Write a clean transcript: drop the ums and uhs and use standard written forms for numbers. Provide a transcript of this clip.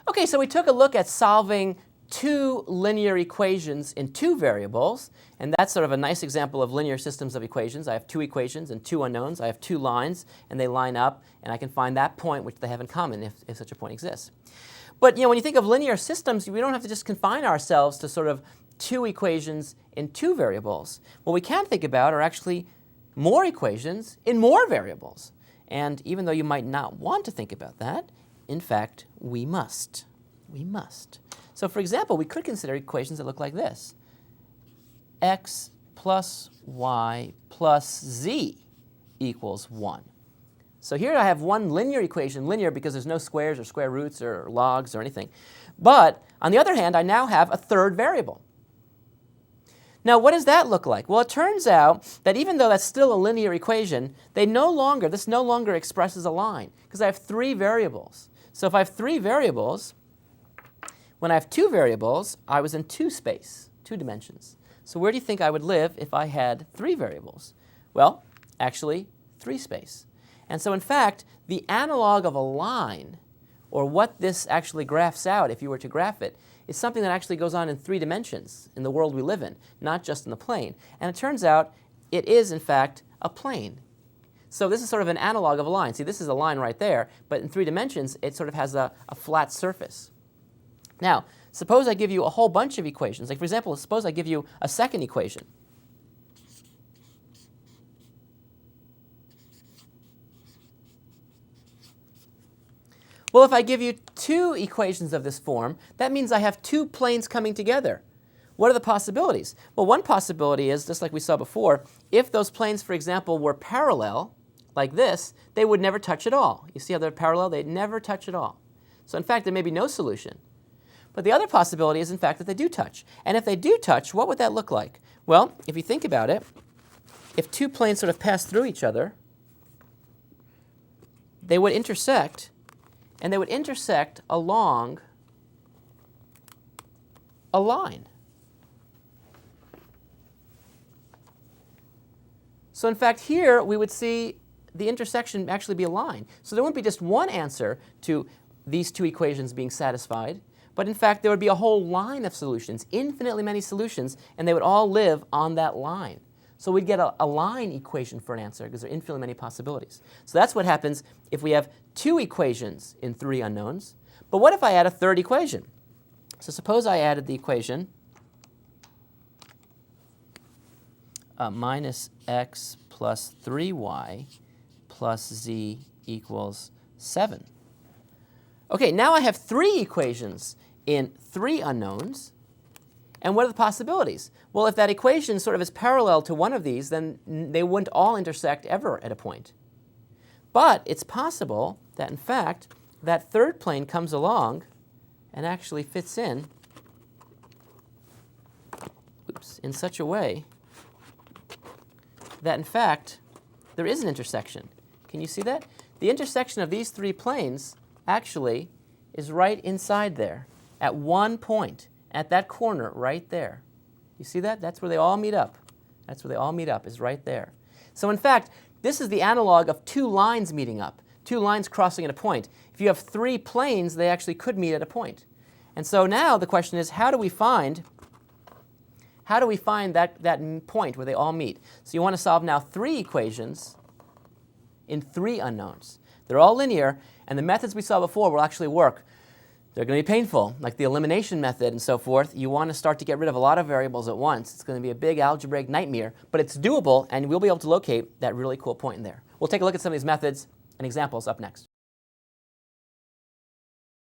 Okay, so we took a look at solving two linear equations in two variables, and that's sort of a nice example of linear systems of equations. I have two equations and two unknowns. I have two lines, and they line up, and I can find that point which they have in common if such a point exists. But when you think of linear systems, we don't have to just confine ourselves to sort of two equations in two variables. What we can think about are actually more equations in more variables. And even though you might not want to think about that, in fact, we must. We must. So for example, we could consider equations that look like this. X plus y plus z equals 1. So here I have one linear equation, linear because there's no squares or square roots or logs or anything. But on the other hand, I now have a third variable. Now what does that look like? Well, it turns out that even though that's still a linear equation, this no longer expresses a line because I have three variables. So if I have three variables, when I have two variables, I was in two dimensions. So where do you think I would live if I had three variables? Well, actually, three space. And so in fact, the analog of a line, or what this actually graphs out if you were to graph it, is something that actually goes on in three dimensions in the world we live in, not just in the plane. And it turns out it is, in fact, a plane. So this is sort of an analog of a line. See, this is a line right there, but in three dimensions, it sort of has a flat surface. Now, suppose I give you a whole bunch of equations. Like, for example, suppose I give you a second equation. Well, if I give you two equations of this form, that means I have two planes coming together. What are the possibilities? Well, one possibility is, just like we saw before, if those planes, for example, were parallel, like this, they would never touch at all. You see how they're parallel? They'd never touch at all. So in fact, there may be no solution. But the other possibility is, in fact, that they do touch. And if they do touch, what would that look like? Well, if you think about it, if two planes sort of pass through each other, they would intersect, and they would intersect along a line. So in fact, here we would see the intersection actually be a line. So there wouldn't be just one answer to these two equations being satisfied, but in fact there would be a whole line of solutions, infinitely many solutions, and they would all live on that line. So we'd get a line equation for an answer because there are infinitely many possibilities. So that's what happens if we have two equations in three unknowns. But what if I add a third equation? So suppose I added the equation minus x plus 3y plus z equals 7. Okay, now I have three equations in three unknowns. And what are the possibilities? Well, if that equation sort of is parallel to one of these, then they wouldn't all intersect ever at a point. But it's possible that, in fact, that third plane comes along and actually fits in such a way that, in fact, there is an intersection. Can you see that? The intersection of these three planes actually is right inside there at one point, at that corner right there. You see that? That's where they all meet up. That's where they all meet up, is right there. So in fact, this is the analog of two lines meeting up, two lines crossing at a point. If you have three planes, they actually could meet at a point. And so now the question is, how do we find that point where they all meet? So you want to solve now three equations in three unknowns. They're all linear, and the methods we saw before will actually work. They're going to be painful, like the elimination method and so forth. You want to start to get rid of a lot of variables at once. It's going to be a big algebraic nightmare, but it's doable, and we'll be able to locate that really cool point in there. We'll take a look at some of these methods and examples up next.